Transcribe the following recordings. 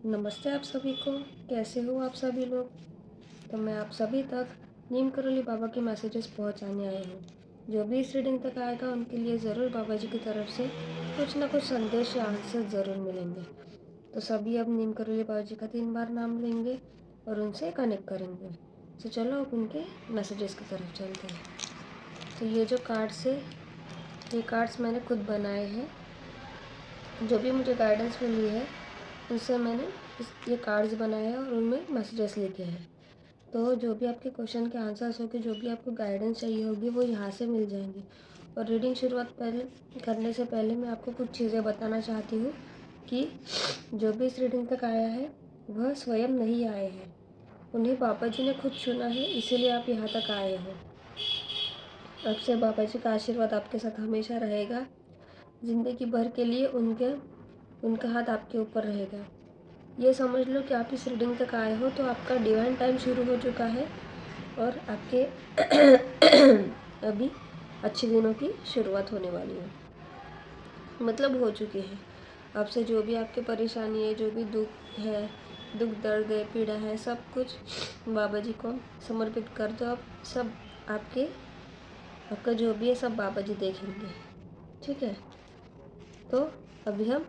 नमस्ते आप सभी को। कैसे हो आप सभी लोग। तो मैं आप सभी तक नीम करोली बाबा के मैसेजेस पहुंचाने आई हूँ। जो भी इस रीडिंग तक आएगा उनके लिए ज़रूर बाबा जी की तरफ से कुछ ना कुछ संदेश या आंसर ज़रूर मिलेंगे। तो सभी अब नीम करोली बाबा जी का 3 बार नाम लेंगे और उनसे कनेक्ट करेंगे। तो चलो अब उनके मैसेजेस की तरफ चलते हैं। तो ये जो कार्ड्स है, ये कार्ड्स मैंने खुद बनाए हैं। जो भी मुझे गाइडेंस मिली है उससे मैंने ये कार्ड्स बनाए हैं और उनमें मैसेजेस लिखे हैं। तो जो भी आपके क्वेश्चन के आंसर्स होंगे, जो भी आपको गाइडेंस चाहिए होगी, वो यहाँ से मिल जाएंगी। और रीडिंग शुरुआत पहले करने से पहले मैं आपको कुछ चीज़ें बताना चाहती हूँ कि जो भी इस रीडिंग तक आया है वह स्वयं नहीं आए हैं। उन्हें बाबा जी ने खुद चुना है, इसीलिए आप यहाँ तक आए हो। अब से बाबा जी का आशीर्वाद आपके साथ हमेशा रहेगा। ज़िंदगी भर के लिए उनका हाथ आपके ऊपर रहेगा। ये समझ लो कि आप इस रीडिंग तक आए हो तो आपका डिवाइन टाइम शुरू हो चुका है और आपके अभी अच्छे दिनों की शुरुआत होने वाली है, मतलब हो चुकी है। आपसे जो भी आपकी परेशानी है, जो भी दुख है, दुख दर्द है, पीड़ा है, सब कुछ बाबा जी को समर्पित कर दो। आप सब आपका जो भी है सब बाबा जी देखेंगे, ठीक है। तो अभी हम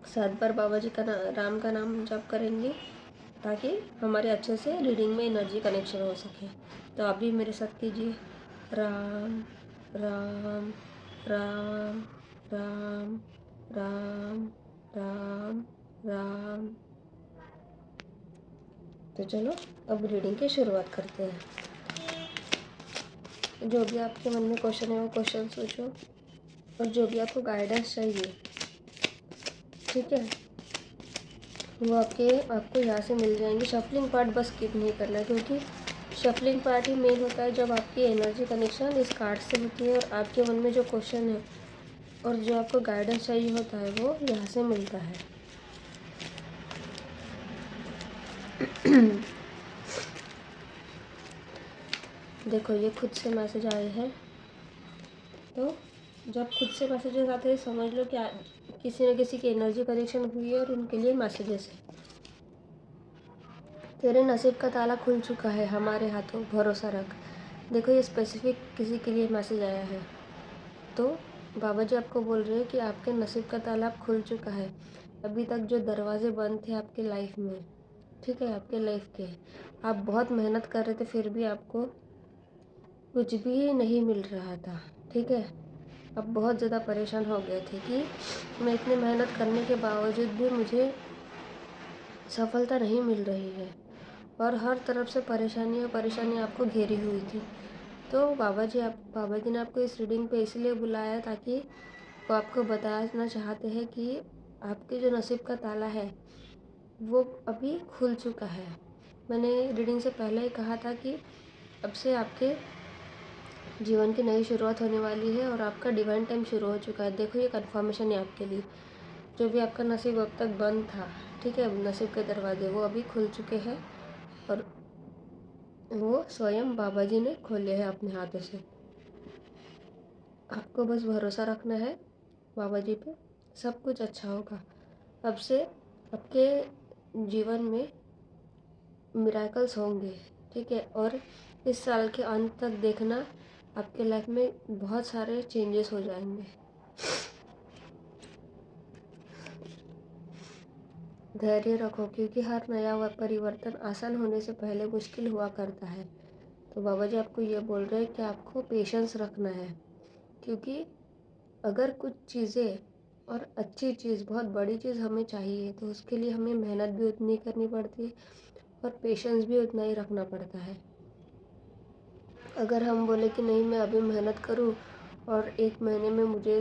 7 बार बाबा जी का राम का नाम जप करेंगे ताकि हमारे अच्छे से रीडिंग में एनर्जी कनेक्शन हो सके। तो आप भी मेरे साथ कीजिए, राम राम राम राम राम राम राम। तो चलो अब रीडिंग की शुरुआत करते हैं। जो भी आपके मन में क्वेश्चन है वो क्वेश्चन सोचो और जो भी आपको गाइडेंस चाहिए, ठीक है, वो आपको यहाँ से मिल जाएंगे। शफलिंग पार्ट बस स्किप नहीं करना, क्योंकि शफलिंग पार्ट ही मेन होता है जब आपकी एनर्जी कनेक्शन इस कार्ड से होती है और आपके मन में जो क्वेश्चन है और जो आपको गाइडेंस चाहिए होता है वो यहाँ से मिलता है। देखो ये खुद से मैसेज आए हैं। तो जब खुद से मैसेजेस आते हैं समझ लो कि किसी न किसी की एनर्जी कनेक्शन हुई है और उनके लिए मैसेजेस है। तेरे नसीब का ताला खुल चुका है, हमारे हाथों भरोसा रख। देखो ये स्पेसिफिक किसी के लिए मैसेज आया है। तो बाबा जी आपको बोल रहे हैं कि आपके नसीब का ताला खुल चुका है। अभी तक जो दरवाजे बंद थे आपके लाइफ में, ठीक है, आपके लाइफ के, आप बहुत मेहनत कर रहे थे फिर भी आपको कुछ भी नहीं मिल रहा था, ठीक है। आप बहुत ज़्यादा परेशान हो गए थे कि मैं इतनी मेहनत करने के बावजूद भी मुझे सफलता नहीं मिल रही है और हर तरफ से परेशानी आपको घेरी हुई थी। तो बाबा जी ने आपको इस रीडिंग पे इसलिए बुलाया ताकि वो आपको बताना चाहते हैं कि आपके जो नसीब का ताला है वो अभी खुल चुका है। मैंने रीडिंग से पहले ही कहा था कि अब से आपके जीवन की नई शुरुआत होने वाली है और आपका डिवाइन टाइम शुरू हो चुका है। देखो ये कन्फर्मेशन है आपके लिए। जो भी आपका नसीब अब तक बंद था, ठीक है, नसीब के दरवाजे वो अभी खुल चुके हैं और वो स्वयं बाबा जी ने खोले हैं अपने हाथों से। आपको बस भरोसा रखना है बाबा जी पे, सब कुछ अच्छा होगा। अब से आपके जीवन में मिरेकल्स होंगे, ठीक है। और इस साल के अंत तक देखना आपके लाइफ में बहुत सारे चेंजेस हो जाएंगे। धैर्य रखो, क्योंकि हर नया परिवर्तन आसान होने से पहले मुश्किल हुआ करता है। तो बाबा जी आपको ये बोल रहे हैं कि आपको पेशेंस रखना है, क्योंकि अगर कुछ चीज़ें और अच्छी चीज़, बहुत बड़ी चीज़ हमें चाहिए तो उसके लिए हमें मेहनत भी उतनी करनी पड़ती है और पेशेंस भी उतना ही रखना पड़ता है। अगर हम बोले कि नहीं मैं अभी मेहनत करूं और 1 महीने में मुझे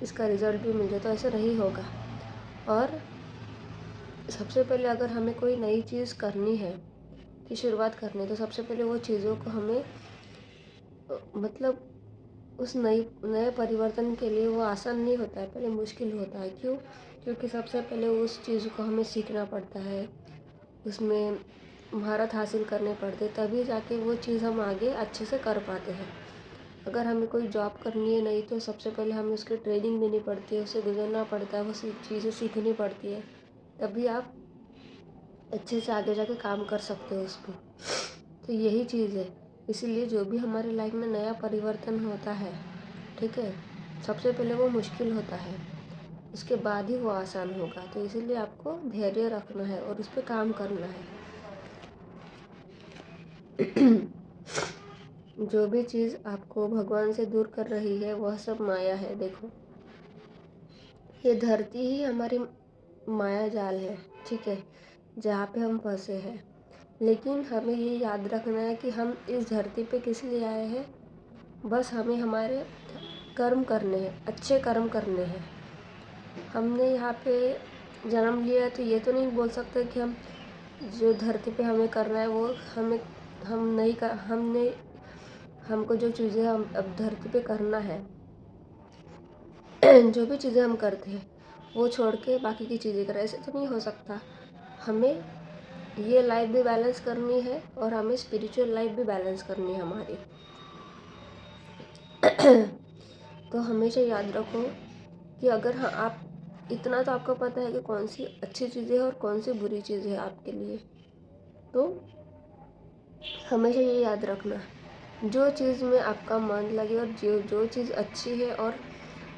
इसका रिज़ल्ट भी मिल जाए, तो ऐसा नहीं होगा। और सबसे पहले अगर हमें कोई नई चीज़ करनी है, की शुरुआत करनी है, तो सबसे पहले वो चीज़ों को हमें मतलब उस नए परिवर्तन के लिए वो आसान नहीं होता है, पहले मुश्किल होता है। क्यों? क्योंकि सबसे पहले उस चीज़ को हमें सीखना पड़ता है, उसमें महारत हासिल करने पड़ते, तभी जाके वो चीज़ हम आगे अच्छे से कर पाते हैं। अगर हमें कोई जॉब करनी है नहीं, तो सबसे पहले हमें उसकी ट्रेनिंग लेनी पड़ती है, उससे गुजरना पड़ता है, वो चीज़ें सीखनी पड़ती है, तभी आप अच्छे से आगे जाके काम कर सकते हो उस पर। तो यही चीज़ है। इसीलिए जो भी हमारी लाइफ में नया परिवर्तन होता है, ठीक है, सबसे पहले वो मुश्किल होता है, उसके बाद ही वो आसान होगा। तो इसीलिए आपको धैर्य रखना है और उस पर काम करना है। जो भी चीज़ आपको भगवान से दूर कर रही है वह सब माया है। देखो, ये धरती ही हमारी माया जाल है, ठीक है, जहाँ पे हम फंसे हैं। लेकिन हमें ये याद रखना है कि हम इस धरती पे किस लिए आए हैं। बस हमें हमारे कर्म करने हैं, अच्छे कर्म करने हैं। हमने यहाँ पे जन्म लिया है तो ये तो नहीं बोल सकते कि हम जो धरती पे हमें करना है वो हमें हम नहीं कर हमने हमको जो चीज़ें हम अब धरती पे करना है जो भी चीज़ें हम करते हैं वो छोड़ के बाकी की चीज़ें करें, ऐसे तो नहीं हो सकता। हमें ये लाइफ भी बैलेंस करनी है और हमें स्पिरिचुअल लाइफ भी बैलेंस करनी है हमारी। तो हमेशा याद रखो कि अगर हाँ आप इतना तो आपको पता है कि कौन सी अच्छी चीज़ें हैं और कौन सी बुरी चीज़ें हैं आपके लिए। तो हमेशा ये याद रखना, जो चीज़ में आपका मन लगे और जो चीज़ अच्छी है और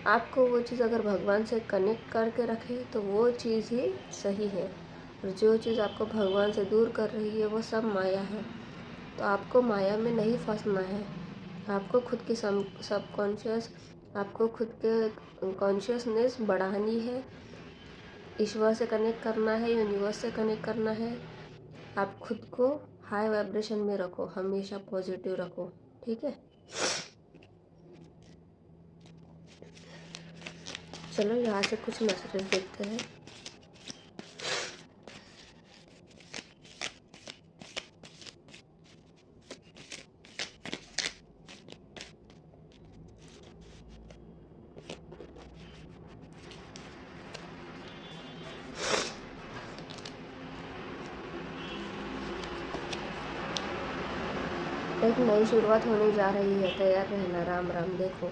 आपको वो चीज़ अगर भगवान से कनेक्ट करके रखे तो वो चीज़ ही सही है। और जो चीज़ आपको भगवान से दूर कर रही है वो सब माया है। तो आपको माया में नहीं फंसना है। आपको खुद की सबकॉन्शियस आपको खुद के कॉन्शियसनेस बढ़ानी है, ईश्वर से कनेक्ट करना है, यूनिवर्स से कनेक्ट करना है। आप खुद को हाई वाइब्रेशन में रखो, हमेशा पॉजिटिव रखो, ठीक है। चलो यहाँ से कुछ मैसेजेस देखते हैं। एक नई शुरुआत होने जा रही है, तैयार रहना। राम राम। देखो,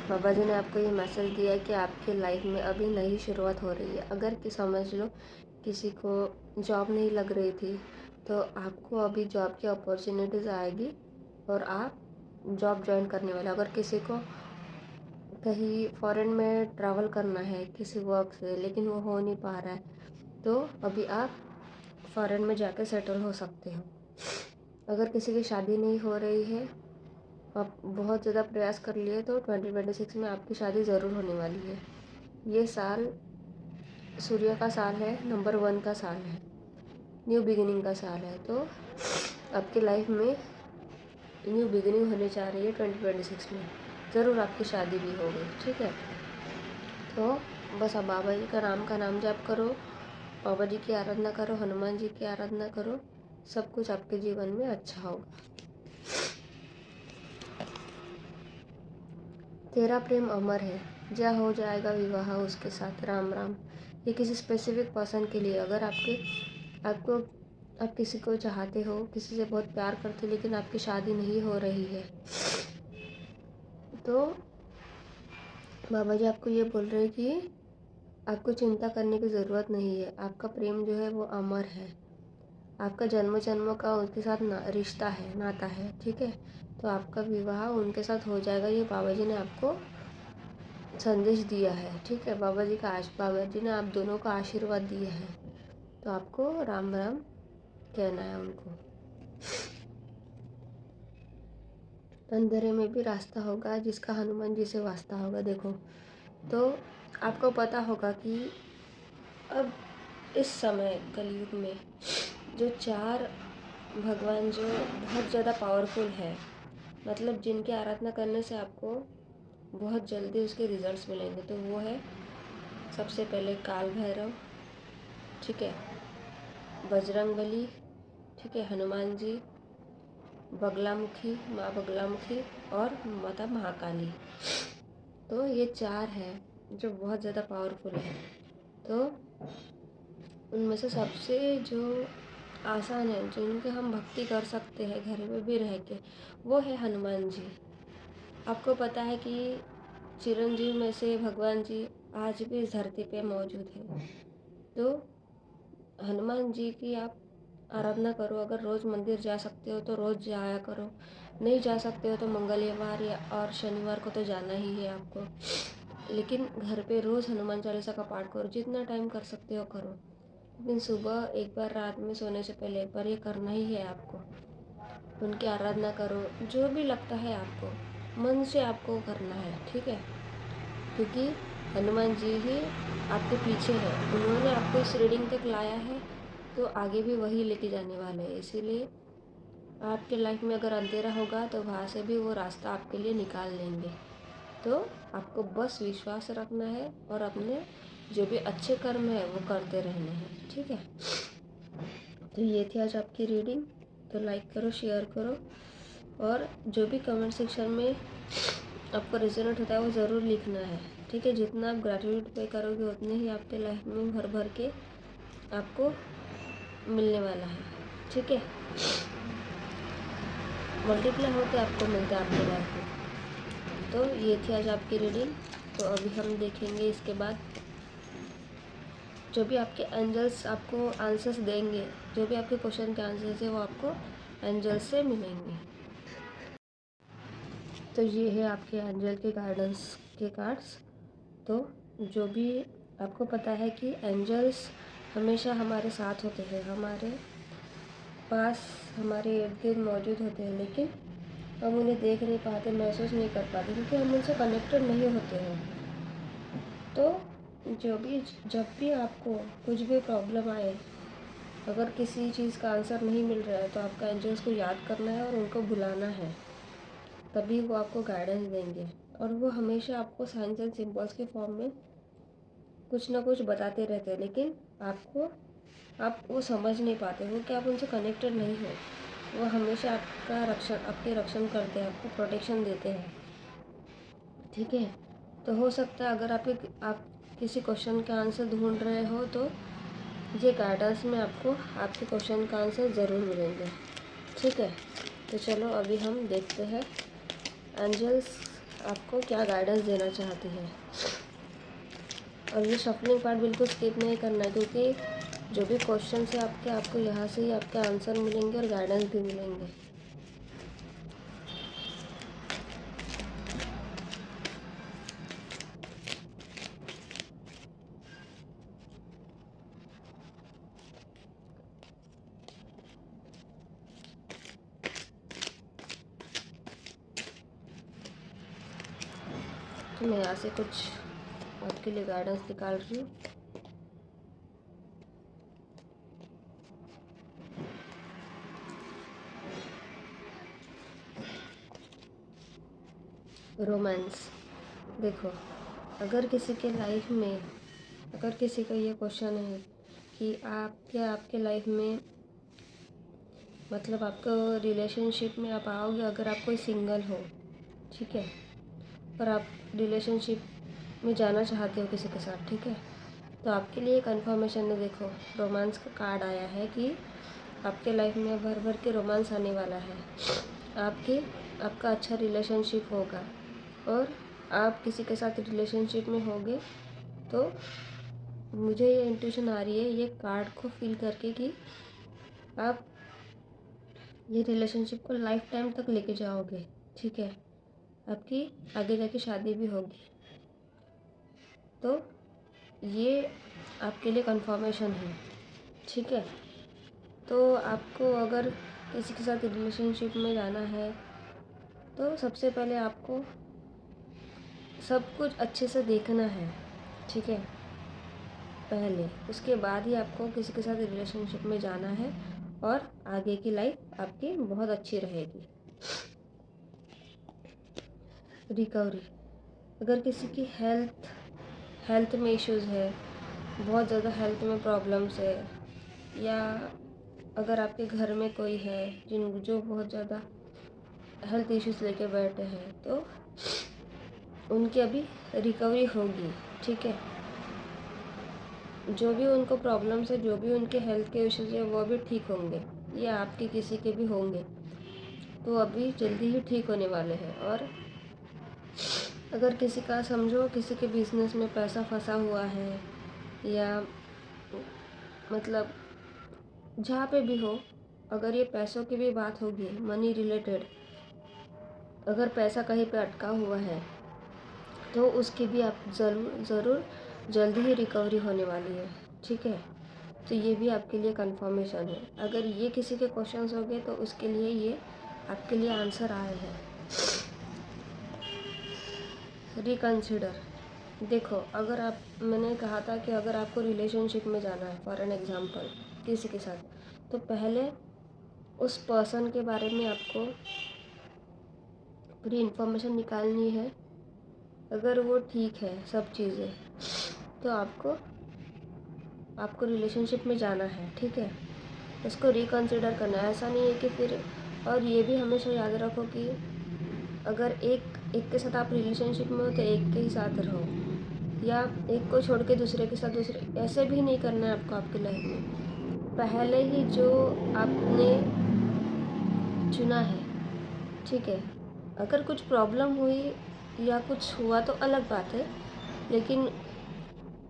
बाबा जी ने आपको ये मैसेज दिया है कि आपकी लाइफ में अभी नई शुरुआत हो रही है। अगर कि समझ लो किसी को जॉब नहीं लग रही थी तो आपको अभी जॉब की अपॉर्चुनिटीज़ आएगी और आप जॉब ज्वाइन करने वाले। अगर किसी को कहीं फॉरेन में ट्रैवल करना है किसी वर्क से लेकिन वो हो नहीं पा रहा है तो अभी आप फॉरेन में जाकर सेटल हो सकते हो। अगर किसी की शादी नहीं हो रही है, आप बहुत ज़्यादा प्रयास कर लिए तो 2026 में आपकी शादी ज़रूर होने वाली है। ये साल सूर्य का साल है, नंबर 1 का साल है, न्यू बिगिनिंग का साल है। तो आपकी लाइफ में न्यू बिगिनिंग होने जा रही है 2026 में। ज़रूर आपकी शादी भी होगी, ठीक है। तो बस आप बाबा जी का नाम जाप करो, बाबा जी की आराधना करो, हनुमान जी की आराधना करो, सब कुछ आपके जीवन में अच्छा होगा। तेरा प्रेम अमर है, जा हो जाएगा विवाह उसके साथ। राम राम। ये किसी स्पेसिफिक पर्सन के लिए, अगर आपको आप किसी को चाहते हो, किसी से बहुत प्यार करते हो लेकिन आपकी शादी नहीं हो रही है तो बाबा जी आपको ये बोल रहे हैं कि आपको चिंता करने की ज़रूरत नहीं है। आपका प्रेम जो है वो अमर है, आपका जन्म जन्मों का उनके साथ रिश्ता है, नाता है, ठीक है। तो आपका विवाह उनके साथ हो जाएगा, ये बाबा जी ने आपको संदेश दिया है, ठीक है। बाबा जी ने आप दोनों को आशीर्वाद दिया है, तो आपको राम राम कहना है उनको। अंधेरे में भी रास्ता होगा जिसका हनुमान जी से वास्ता होगा। देखो, तो आपको पता होगा कि अब इस समय कलयुग में जो 4 भगवान जो बहुत ज़्यादा पावरफुल है, मतलब जिनकी आराधना करने से आपको बहुत जल्दी उसके रिजल्ट्स मिलेंगे, तो वो है सबसे पहले काल भैरव, ठीक है, बजरंगबली, ठीक है, हनुमान जी, बगलामुखी, माँ बगलामुखी और माता महाकाली। तो ये 4 है जो बहुत ज़्यादा पावरफुल है। तो उनमें से सबसे जो आसान है, जिनके हम भक्ति कर सकते हैं घर में भी रह के, वो है हनुमान जी। आपको पता है कि चिरंजीव में से भगवान जी आज भी इस धरती पे मौजूद हैं। तो हनुमान जी की आप आराधना करो। अगर रोज़ मंदिर जा सकते हो तो रोज़ जाया करो, नहीं जा सकते हो तो मंगलवार या और शनिवार को तो जाना ही है आपको। लेकिन घर पे रोज़ हनुमान चालीसा का पाठ करो, जितना टाइम कर सकते हो करो। लेकिन सुबह एक बार, रात में सोने से पहले एक बार ये करना ही है आपको। उनकी आराधना करो, जो भी लगता है आपको, मन से आपको करना है, ठीक है। क्योंकि हनुमान जी ही आपके पीछे है, उन्होंने आपको इस रीडिंग तक लाया है, तो आगे भी वही लेके जाने वाले हैं। इसीलिए आपके लाइफ में अगर अंधेरा होगा तो वहाँ से भी वो रास्ता आपके लिए निकाल लेंगे। तो आपको बस विश्वास रखना है और अपने जो भी अच्छे कर्म है वो करते रहने हैं, ठीक है। तो ये थी आज आपकी रीडिंग। तो लाइक करो, शेयर करो, और जो भी कमेंट सेक्शन में आपको रेजोनेट होता है वो ज़रूर लिखना है, ठीक है। जितना आप ग्रेटिट्यूड पे करोगे उतने ही आपके लाइफ में भर भर के आपको मिलने वाला है, ठीक है। मल्टीप्लाई होते आपको मिलता है आपके लाइफ में। तो ये थी आज आपकी रीडिंग। तो अभी हम देखेंगे इसके बाद जो भी आपके एंजल्स आपको आंसर्स देंगे, जो भी आपके क्वेश्चन के आंसर्स है वो आपको एंजल्स से मिलेंगे। तो ये है आपके एंजल के गाइडेंस के कार्ड्स। तो जो भी आपको पता है कि एंजल्स हमेशा हमारे साथ होते हैं, हमारे पास, हमारे इर्द गिर्द मौजूद होते हैं, लेकिन हम उन्हें देख नहीं पाते, महसूस नहीं कर पाते, क्योंकि हम उनसे कनेक्टेड नहीं होते हैं। तो जब भी आपको कुछ भी प्रॉब्लम आए, अगर किसी चीज़ का आंसर नहीं मिल रहा है, तो आपका एंजल्स को याद करना है और उनको बुलाना है, तभी वो आपको गाइडेंस देंगे। और वो हमेशा आपको साइंस एंड सिंबल्स के फॉर्म में कुछ ना कुछ बताते रहते हैं, लेकिन आप वो समझ नहीं पाते हो कि आप उनसे कनेक्टेड नहीं हो। वो हमेशा आपके रक्षण करते हैं, आपको प्रोटेक्शन देते हैं, ठीक है। तो हो सकता है अगर आप किसी क्वेश्चन का आंसर ढूंढ रहे हो, तो ये गाइडेंस में आपको आपके क्वेश्चन का आंसर ज़रूर मिलेंगे, ठीक है। तो चलो अभी हम देखते हैं एंजल्स आपको क्या गाइडेंस देना चाहती है। और ये शफलिंग पार्ट बिल्कुल स्किप नहीं करना है, क्योंकि जो भी क्वेश्चन है आपको यहाँ से ही आपके आंसर मिलेंगे और गाइडेंस भी मिलेंगे। तो मैं यहाँ से कुछ आपके लिए गाइडेंस निकाल रही हूँ। रोमांस, देखो, अगर किसी के लाइफ में, अगर किसी का ये क्वेश्चन है कि आपके लाइफ में, मतलब आपको रिलेशनशिप में आप आओगे अगर आप कोई सिंगल हो, ठीक है, और आप रिलेशनशिप में जाना चाहते हो किसी के साथ, ठीक है, तो आपके लिए कंफर्मेशन है। देखो, रोमांस का कार्ड आया है कि आपके लाइफ में भर भर के रोमांस आने वाला है। आपका अच्छा रिलेशनशिप होगा, और आप किसी के साथ रिलेशनशिप में होगे, तो मुझे ये इंट्यूशन आ रही है ये कार्ड को फील करके कि आप ये रिलेशनशिप को लाइफ टाइम तक लेके जाओगे, ठीक है। आपकी आगे जाके शादी भी होगी। तो ये आपके लिए कंफर्मेशन है, ठीक है। तो आपको अगर किसी के साथ रिलेशनशिप में जाना है, तो सबसे पहले आपको सब कुछ अच्छे से देखना है, ठीक है, पहले। उसके बाद ही आपको किसी के साथ रिलेशनशिप में जाना है, और आगे की लाइफ आपकी बहुत अच्छी रहेगी। रिकवरी, अगर किसी की हेल्थ में इश्यूज़ है, बहुत ज़्यादा हेल्थ में प्रॉब्लम्स है, या अगर आपके घर में कोई है जो बहुत ज़्यादा हेल्थ इश्यूज़ लेके बैठे हैं, तो उनकी अभी रिकवरी होगी, ठीक है। जो भी उनको प्रॉब्लम्स है, जो भी उनके हेल्थ के इश्यूज़ है, वो भी ठीक होंगे, या आपके किसी के भी होंगे, तो अभी जल्दी ही ठीक होने वाले हैं। और अगर किसी का, समझो किसी के बिजनेस में पैसा फंसा हुआ है, या मतलब जहाँ पे भी हो, अगर ये पैसों की भी बात होगी, मनी रिलेटेड, अगर पैसा कहीं पे अटका हुआ है तो उसकी भी आप ज़रूर जल्दी ही रिकवरी होने वाली है। ठीक है, तो ये भी आपके लिए कंफर्मेशन है। अगर ये किसी के क्वेश्चंस हो गए तो उसके लिए ये आपके लिए आंसर आए हैं। रिकंसिडर, देखो, अगर आप, मैंने कहा था कि अगर आपको रिलेशनशिप में जाना है फॉर एन एग्ज़ाम्पल किसी के साथ, तो पहले उस पर्सन के बारे में आपको पूरी इन्फॉर्मेशन निकालनी है। अगर वो ठीक है सब चीज़ें, तो आपको रिलेशनशिप में जाना है। ठीक है, उसको रिकंसिडर करना है। ऐसा नहीं है कि फिर, और ये भी हमेशा याद रखो कि अगर एक के साथ आप रिलेशनशिप में हो तो एक के ही साथ रहो, या एक को छोड़ के दूसरे के साथ दूसरे, ऐसे भी नहीं करना है आपको आपकी लाइफ में। पहले ही जो आपने चुना है, ठीक है, अगर कुछ प्रॉब्लम हुई या कुछ हुआ तो अलग बात है, लेकिन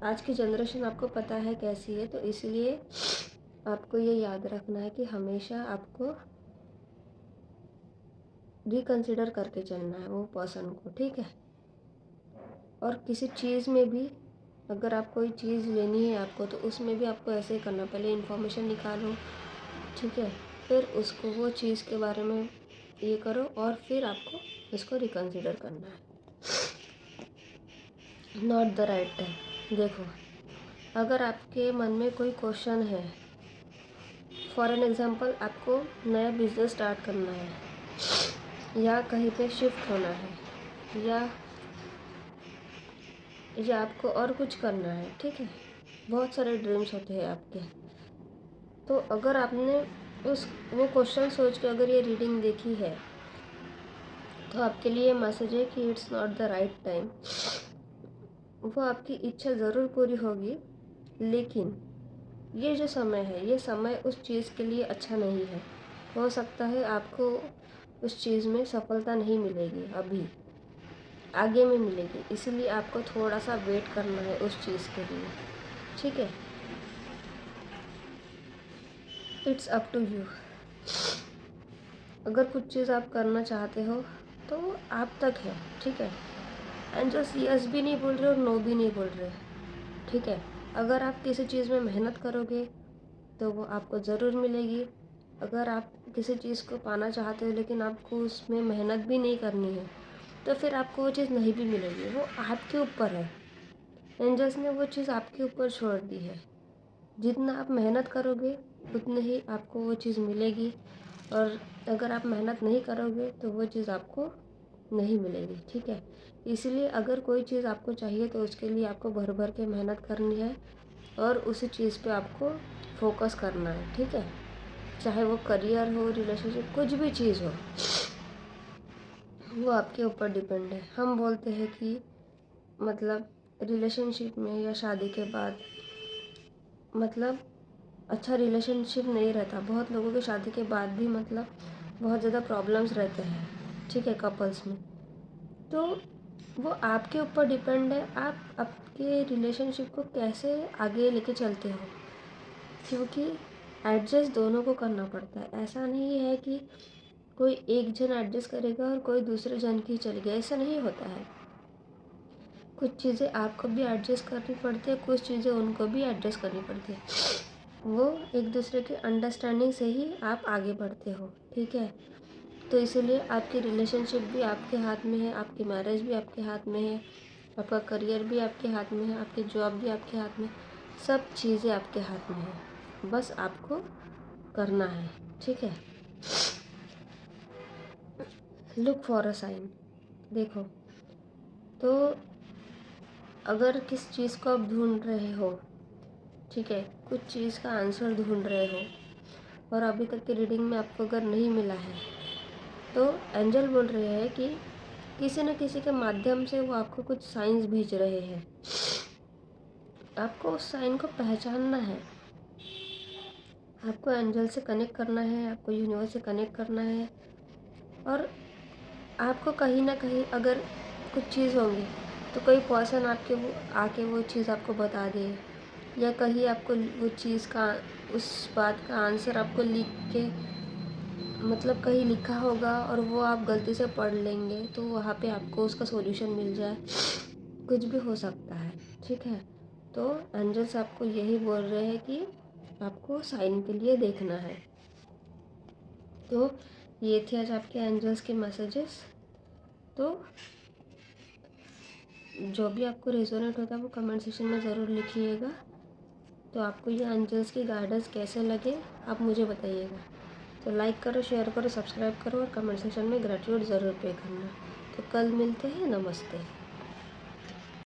आज की जनरेशन आपको पता है कैसी है, तो इसलिए आपको ये याद रखना है कि हमेशा आपको रिकंसिडर करके चलना है वो पर्सन को। ठीक है, और किसी चीज़ में भी, अगर आप कोई चीज़ लेनी है आपको, तो उसमें भी आपको ऐसे ही करना, पहले इन्फॉर्मेशन निकालो। ठीक है, फिर उसको वो चीज़ के बारे में ये करो, और फिर आपको इसको रिकंसिडर करना है। नॉट द राइट टाइम, देखो, अगर आपके मन में कोई क्वेश्चन है, फॉर एन एग्ज़ाम्पल आपको नया बिजनेस स्टार्ट करना है, या कहीं पे शिफ्ट होना है, या आपको और कुछ करना है। ठीक है, बहुत सारे ड्रीम्स होते हैं आपके। तो अगर आपने वो क्वेश्चन सोच के अगर ये रीडिंग देखी है, तो आपके लिए मैसेज है कि it's not the right time. वो आपकी इच्छा ज़रूर पूरी होगी, लेकिन ये जो समय है, ये समय उस चीज़ के लिए अच्छा नहीं है। हो सकता है आपको उस चीज़ में सफलता नहीं मिलेगी, अभी आगे में मिलेगी, इसलिए आपको थोड़ा सा वेट करना है उस चीज़ के लिए। ठीक है, इट्स अप टू यू। अगर कुछ चीज़ आप करना चाहते हो तो वो आप तक है। ठीक है, एंजल्स यस भी नहीं बोल रहे और नो भी नहीं बोल रहे। ठीक है, अगर आप किसी चीज़ में मेहनत करोगे तो वो आपको ज़रूर मिलेगी। अगर आप किसी चीज़ को पाना चाहते हो लेकिन आपको उसमें मेहनत भी नहीं करनी है, तो फिर आपको वो चीज़ नहीं भी मिलेगी। वो आपके ऊपर है, एंजल्स ने वो चीज़ आपके ऊपर छोड़ दी है। जितना आप मेहनत करोगे उतने ही आपको वो चीज़ मिलेगी, और अगर आप मेहनत नहीं करोगे तो वो चीज़ आपको नहीं मिलेगी। ठीक है, इसलिए अगर कोई चीज़ आपको चाहिए तो उसके लिए आपको भर भर के मेहनत करनी है, और उसी चीज़ पे आपको फोकस करना है। ठीक है, चाहे वो करियर हो, रिलेशनशिप, कुछ भी चीज़ हो, वो आपके ऊपर डिपेंड है। हम बोलते हैं कि मतलब रिलेशनशिप में या शादी के बाद मतलब अच्छा रिलेशनशिप नहीं रहता। बहुत लोगों की शादी के बाद भी मतलब बहुत ज़्यादा प्रॉब्लम्स रहते हैं। ठीक है, कपल्स में। तो वो आपके ऊपर डिपेंड है, आप आपके रिलेशनशिप को कैसे आगे लेके चलते हो, क्योंकि एडजस्ट दोनों को करना पड़ता है। ऐसा नहीं है कि कोई एक जन एडजस्ट करेगा और कोई दूसरे जन की चलेगा, ऐसा नहीं होता है। कुछ चीज़ें आपको भी एडजस्ट करनी पड़ती है, कुछ चीज़ें उनको भी एडजस्ट करनी पड़ती है। वो एक दूसरे के अंडरस्टैंडिंग से ही आप आगे बढ़ते हो। ठीक है, तो इसीलिए आपकी रिलेशनशिप भी आपके हाथ में है, आपकी मैरिज भी आपके हाथ में है, आपका करियर भी आपके हाथ में है, आपकी जॉब भी आपके हाथ में, सब चीज़ें आपके हाथ में है, बस आपको करना है। ठीक है, लुक फॉर अ साइन, देखो, तो अगर किस चीज़ को आप ढूंढ रहे हो, ठीक है, कुछ चीज़ का आंसर ढूंढ रहे हो, और अभी तक की रीडिंग में आपको अगर नहीं मिला है, तो एंजल बोल रहे हैं कि किसी न किसी के माध्यम से वो आपको कुछ साइंस भेज रहे हैं। आपको उस साइन को पहचानना है, आपको एंजल से कनेक्ट करना है, आपको यूनिवर्स से कनेक्ट करना है, और आपको कहीं ना कहीं अगर कुछ चीज़ होंगी तो कोई पर्सन आपके वो आके वो चीज़ आपको बता दे, या कहीं आपको वो चीज़ का, उस बात का आंसर आपको लिख के, मतलब कहीं लिखा होगा और वो आप गलती से पढ़ लेंगे तो वहाँ पे आपको उसका सॉल्यूशन मिल जाए, कुछ भी हो सकता है। ठीक है, तो एंजल्स आपको यही बोल रहे हैं कि आपको साइन के लिए देखना है। तो ये थे आज आपके एंजल्स के मैसेजेस। तो जो भी आपको रेजोनेट होता है वो कमेंट सेक्शन में ज़रूर लिखिएगा। तो आपको ये एंजल्स की गाइडेंस कैसे लगे आप मुझे बताइएगा। तो लाइक करो, शेयर करो, सब्सक्राइब करो और कमेंट सेक्शन में ग्रेटिट्यूड ज़रूर पे करना। तो कल मिलते हैं। नमस्ते।